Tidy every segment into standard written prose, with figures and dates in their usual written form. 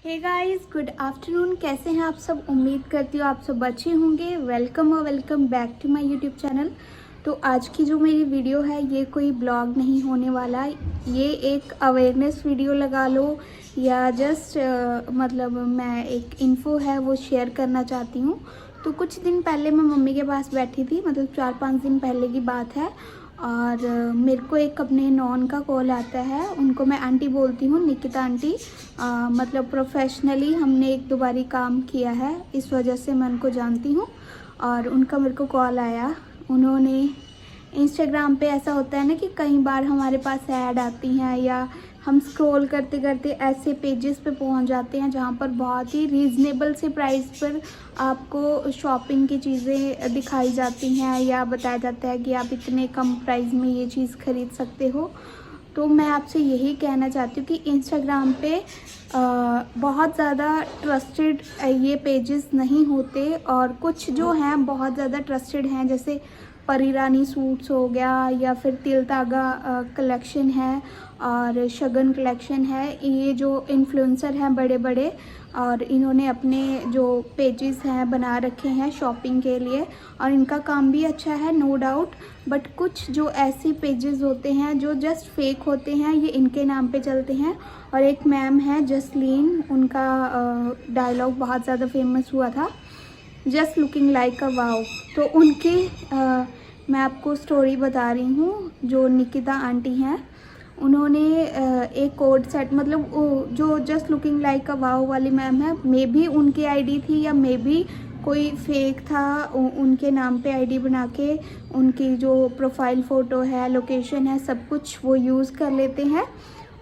Hey guys, good afternoon. कैसे हैं आप सब? उम्मीद करती हूँ आप सब अच्छे होंगे। वेलकम और welcome back to my YouTube channel. तो आज की जो मेरी वीडियो है ये कोई ब्लॉग नहीं होने वाला, ये एक अवेयरनेस वीडियो लगा लो या जस्ट मतलब मैं एक इन्फो है वो शेयर करना चाहती हूँ। तो कुछ दिन पहले मैं मम्मी के पास बैठी थी, मतलब 4-5 दिन पहले की बात है, और मेरे को एक अपने नॉन का कॉल आता है। उनको मैं आंटी बोलती हूँ, निकिता आंटी। मतलब प्रोफेशनली हमने एक दो बारी काम किया है, इस वजह से मैं उनको जानती हूँ। और उनका मेरे को कॉल आया। उन्होंने इंस्टाग्राम पे ऐसा होता है ना कि कई बार हमारे पास ऐड आती हैं या हम स्क्रॉल करते करते ऐसे पेजेस पे पहुंच जाते हैं जहां पर बहुत ही रीज़नेबल से प्राइस पर आपको शॉपिंग की चीज़ें दिखाई जाती हैं या बताया जाता है कि आप इतने कम प्राइस में ये चीज़ खरीद सकते हो। तो मैं आपसे यही कहना चाहती हूँ कि इंस्टाग्राम पे बहुत ज़्यादा ट्रस्टेड ये पेजेस नहीं होते, और कुछ जो हैं बहुत ज़्यादा ट्रस्टेड हैं, जैसे परिरानी सूट्स हो गया या फिर तिल तागा कलेक्शन है और शगन कलेक्शन है। ये जो इन्फ्लुएंसर हैं बड़े बड़े, और इन्होंने अपने जो पेजेस हैं बना रखे हैं शॉपिंग के लिए, और इनका काम भी अच्छा है, नो डाउट। बट कुछ जो ऐसे पेजेस होते हैं जो जस्ट फेक होते हैं, ये इनके नाम पे चलते हैं। और एक मैम है जसलीन, उनका डायलॉग बहुत ज़्यादा फेमस हुआ था, just looking like a wow. तो उनकी मैं आपको स्टोरी बता रही हूँ। जो निकिता आंटी हैं उन्होंने एक कोड सेट, मतलब जो just looking like a wow वाली मैम है, मे भी उनकी आईडी थी या मे भी कोई फेक था, उनके नाम पे आईडी बना के उनकी जो प्रोफाइल फ़ोटो है, लोकेशन है, सब कुछ वो यूज़ कर लेते हैं।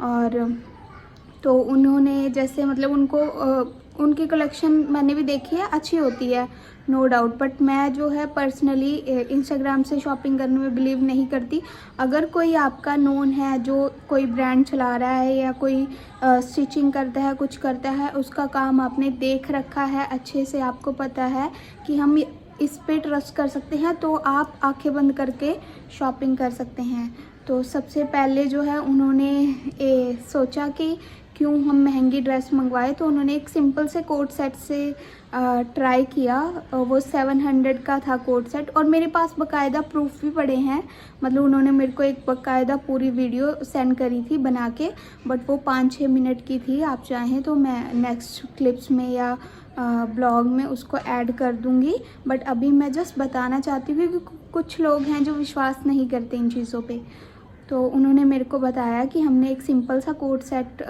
और तो उन्होंने जैसे मतलब उनकी कलेक्शन मैंने भी देखी है, अच्छी होती है, नो डाउट। बट मैं जो है पर्सनली इंस्टाग्राम से शॉपिंग करने में बिलीव नहीं करती। अगर कोई आपका नोन है जो कोई ब्रांड चला रहा है या कोई स्टिचिंग करता है, कुछ करता है, उसका काम आपने देख रखा है अच्छे से, आपको पता है कि हम इस पे ट्रस्ट कर सकते हैं, तो आप आंखें बंद करके शॉपिंग कर सकते हैं। तो सबसे पहले जो है उन्होंने सोचा कि क्यों हम महंगी ड्रेस मंगवाए, तो उन्होंने एक सिंपल से कोट सेट से ट्राई किया। वो 700 का था कोट सेट, और मेरे पास बाकायदा प्रूफ भी पड़े हैं। मतलब उन्होंने मेरे को एक बाकायदा पूरी वीडियो सेंड करी थी बना के, बट वो 5-6 मिनट की थी। आप चाहें तो मैं नेक्स्ट क्लिप्स में या ब्लॉग में उसको ऐड कर दूंगी। बट अभी मैं जस्ट बताना चाहती हूँ कि कुछ लोग हैं जो विश्वास नहीं करते इन चीज़ों पे। तो उन्होंने मेरे को बताया कि हमने एक सिंपल सा कोट सेट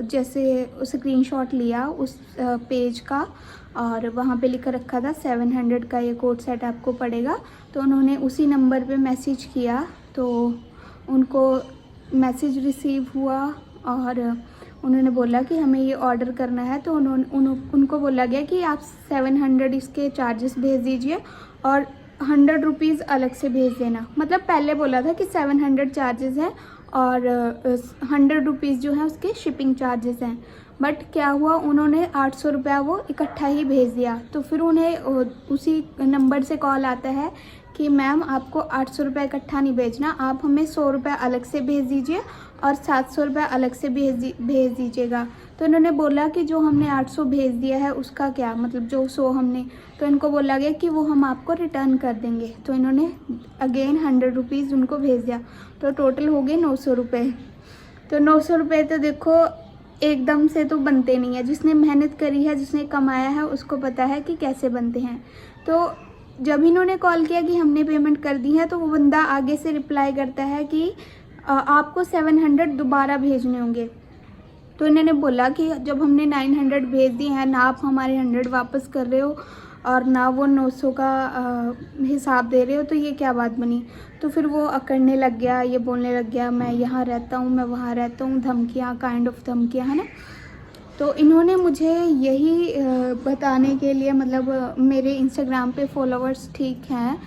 जैसे स्क्रीनशॉट लिया उस पेज का, और वहाँ पे लिख रखा था 700 का ये कोट सेट आपको पड़ेगा। तो उन्होंने उसी नंबर पे मैसेज किया, तो उनको मैसेज रिसीव हुआ और उन्होंने बोला कि हमें ये ऑर्डर करना है। तो उनको बोला गया कि आप 700 इसके चार्जेस भेज दीजिए और 100 रुपीज़ अलग से भेज देना। मतलब पहले बोला था कि 700 चार्जेस हैं और 100 रुपीज़ जो है उसके शिपिंग चार्जेस हैं। बट क्या हुआ, उन्होंने 800 रुपया वो इकट्ठा ही भेज दिया। तो फिर उन्हें उसी नंबर से कॉल आता है कि मैम आपको 800 रुपया इकट्ठा नहीं भेजना, आप हमें 100 रुपया अलग से भेज दीजिए और 700 रुपया अलग से भेज दीजिएगा। तो इन्होंने बोला कि जो हमने 800 भेज दिया है उसका क्या, मतलब जो 100 हमने, तो इनको बोला गया कि वो हम आपको रिटर्न कर देंगे। तो इन्होंने अगेन 100 रुपीज़ उनको भेज दिया, तो टोटल हो गए 900 रुपये। तो 900 रुपये तो देखो एकदम से तो बनते नहीं है, जिसने मेहनत करी है, जिसने कमाया है, उसको पता है कि कैसे बनते हैं। तो जब इन्होंने कॉल किया कि हमने पेमेंट कर दी है, तो वो बंदा आगे से रिप्लाई करता है कि आपको 700 दोबारा भेजने होंगे। तो इन्होंने बोला कि जब हमने 900 भेज दिए हैं, ना आप हमारे 100 वापस कर रहे हो और ना वो 900 का हिसाब दे रहे हो, तो ये क्या बात बनी। तो फिर वो अकड़ने लग गया, ये बोलने लग गया मैं यहाँ रहता हूँ, मैं वहाँ रहता हूँ, धमकियाँ, काइंड ऑफ धमकियाँ, है ना। तो इन्होंने मुझे यही बताने के लिए, मतलब मेरे इंस्टाग्राम पे फॉलोअर्स ठीक हैं,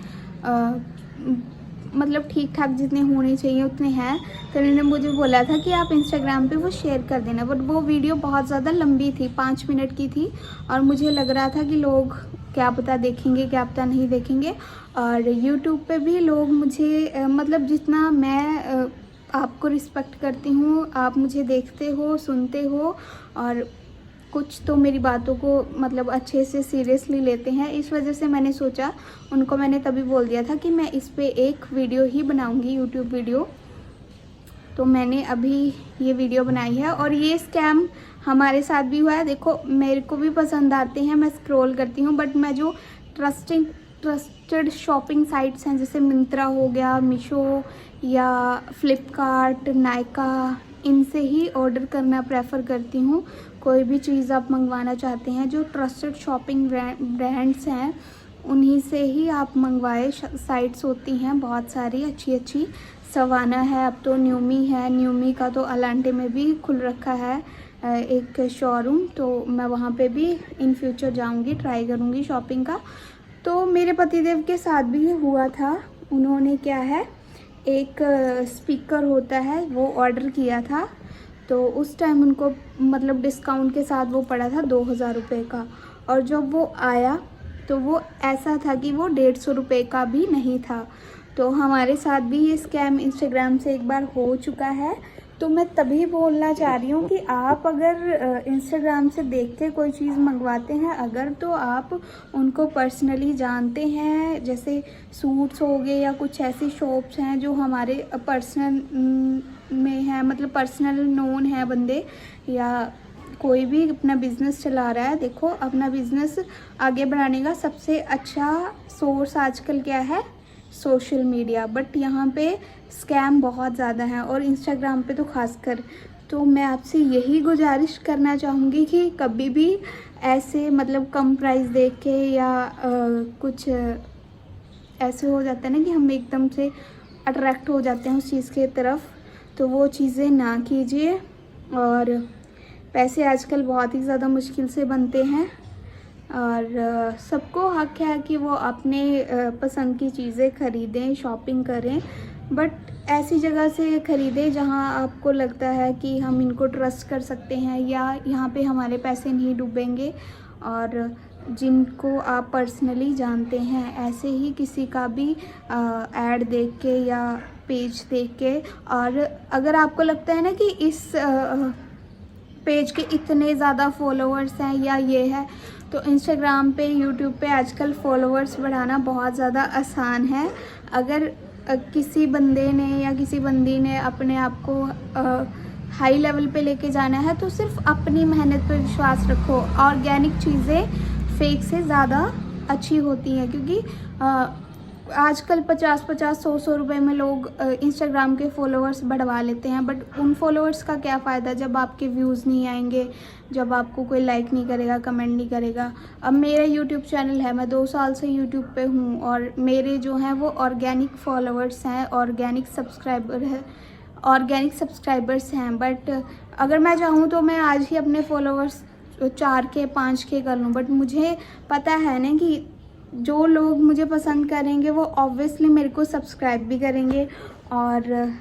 मतलब ठीक ठाक जितने होने चाहिए उतने हैं। तो इन्होंने मुझे बोला था कि आप इंस्टाग्राम पे वो शेयर कर देना। बट वो वीडियो बहुत ज़्यादा लंबी थी, 5 मिनट की थी, और मुझे लग रहा था कि लोग क्या पता देखेंगे, क्या पता नहीं देखेंगे। और यूट्यूब पे भी लोग मुझे मतलब जितना मैं आपको रिस्पेक्ट करती हूँ, आप मुझे देखते हो, सुनते हो, और कुछ तो मेरी बातों को मतलब अच्छे से सीरियसली लेते हैं। इस वजह से मैंने सोचा, उनको मैंने तभी बोल दिया था कि मैं इस पे एक वीडियो ही बनाऊंगी, यूट्यूब वीडियो। तो मैंने अभी ये वीडियो बनाई है और ये स्कैम हमारे साथ भी हुआ है। देखो, मेरे को भी पसंद आते हैं, मैं स्क्रॉल करती हूँ, बट मैं जो ट्रस्टेड शॉपिंग साइट्स हैं जैसे मिंत्रा हो गया, मीशो या फ्लिपकार्ट, नायका, इनसे ही ऑर्डर करना प्रेफर करती हूँ। कोई भी चीज़ आप मंगवाना चाहते हैं, जो ट्रस्टेड शॉपिंग ब्रांड्स हैं उन्हीं से ही आप मंगवाए। साइट्स होती हैं बहुत सारी अच्छी अच्छी, सवाना है, अब तो न्यूमी है, न्यूमी का तो अलांटे में भी खुल रखा है एक शोरूम, तो मैं वहाँ पे भी इन फ्यूचर जाऊँगी, ट्राई करूँगी शॉपिंग का। तो मेरे पतिदेव के साथ भी हुआ था। उन्होंने क्या है, एक स्पीकर होता है वो ऑर्डर किया था, तो उस टाइम उनको मतलब डिस्काउंट के साथ वो पड़ा था 2000 रुपये का, और जब वो आया तो वो ऐसा था कि वो 150 रुपये का भी नहीं था। तो हमारे साथ भी ये स्कैम इंस्टाग्राम से एक बार हो चुका है। तो मैं तभी बोलना चाह रही हूँ कि आप अगर इंस्टाग्राम से देख के कोई चीज़ मंगवाते हैं, अगर तो आप उनको पर्सनली जानते हैं, जैसे सूट्स हो गए या कुछ ऐसी शॉप्स हैं जो हमारे पर्सनल में है, मतलब पर्सनल नोन है बंदे, या कोई भी अपना बिज़नेस चला रहा है। देखो, अपना बिज़नेस आगे बढ़ाने का सबसे अच्छा सोर्स आजकल क्या है, सोशल मीडिया, बट यहाँ पे स्कैम बहुत ज़्यादा है और इंस्टाग्राम पे तो खासकर। तो मैं आपसे यही गुजारिश करना चाहूँगी कि कभी भी ऐसे मतलब कम प्राइस देख के या कुछ ऐसे हो जाता है ना कि हम एकदम से अट्रैक्ट हो जाते हैं उस चीज़ के तरफ, तो वो चीज़ें ना कीजिए। और पैसे आजकल बहुत ही ज़्यादा मुश्किल से बनते हैं और सबको हक है कि वो अपने पसंद की चीज़ें ख़रीदें, शॉपिंग करें, बट ऐसी जगह से ख़रीदें जहां आपको लगता है कि हम इनको ट्रस्ट कर सकते हैं या यहाँ पे हमारे पैसे नहीं डूबेंगे, और जिनको आप पर्सनली जानते हैं। ऐसे ही किसी का भी ऐड देख के या पेज देख के, और अगर आपको लगता है ना कि इस पेज के इतने ज़्यादा फॉलोअर्स हैं या ये है, तो इंस्टाग्राम पे, यूट्यूब पे आजकल फॉलोअर्स बढ़ाना बहुत ज़्यादा आसान है। अगर किसी बंदे ने या किसी बंदी ने अपने आप को हाई लेवल पे लेके जाना है, तो सिर्फ अपनी मेहनत पे विश्वास रखो। ऑर्गेनिक चीज़ें फेक से ज़्यादा अच्छी होती हैं, क्योंकि आजकल 50-50, 100-100 रुपये में लोग इंस्टाग्राम के फॉलोअर्स बढ़वा लेते हैं, बट उन फॉलोअर्स का क्या फ़ायदा जब आपके व्यूज़ नहीं आएंगे, जब आपको कोई लाइक नहीं करेगा, कमेंट नहीं करेगा। अब मेरा यूट्यूब चैनल है, मैं 2 साल से यूट्यूब पे हूँ और मेरे जो हैं वो ऑर्गेनिक फॉलोअर्स हैं, ऑर्गेनिक सब्सक्राइबर्स हैं, बट अगर मैं चाहूँ तो मैं आज ही अपने फॉलोअर्स 4K 5K कर लूँ, बट मुझे पता है ना कि जो लोग मुझे पसंद करेंगे वो ऑब्वियसली मेरे को सब्सक्राइब भी करेंगे, और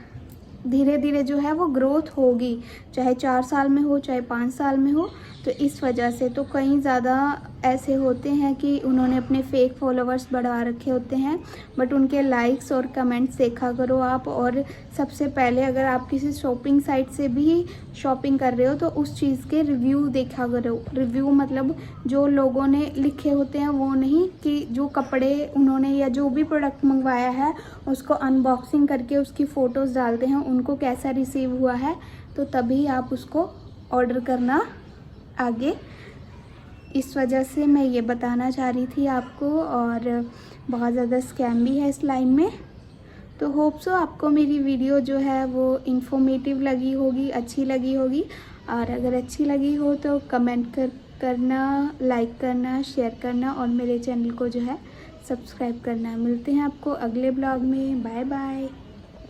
धीरे धीरे जो है वो ग्रोथ होगी, चाहे 4 साल में हो, चाहे 5 साल में हो। तो इस वजह से तो कई ज़्यादा ऐसे होते हैं कि उन्होंने अपने फेक फॉलोअर्स बढ़ा रखे होते हैं, बट उनके लाइक्स और कमेंट्स देखा करो आप। और सबसे पहले अगर आप किसी शॉपिंग साइट से भी शॉपिंग कर रहे हो तो उस चीज़ के रिव्यू देखा करो। रिव्यू मतलब जो लोगों ने लिखे होते हैं, वो नहीं कि जो कपड़े उन्होंने या जो भी प्रोडक्ट मंगवाया है उसको अनबॉक्सिंग करके उसकी फ़ोटोज़ डालते हैं, उनको कैसा रिसीव हुआ है, तो तभी आप उसको ऑर्डर करना आगे। इस वजह से मैं ये बताना चाह रही थी आपको, और बहुत ज़्यादा स्कैम भी है इस लाइन में। तो होप सो आपको मेरी वीडियो जो है वो इन्फॉर्मेटिव लगी होगी, अच्छी लगी होगी, और अगर अच्छी लगी हो तो कमेंट करना, लाइक करना, शेयर करना, और मेरे चैनल को जो है सब्सक्राइब करना। मिलते हैं आपको अगले ब्लॉग में। Bye bye.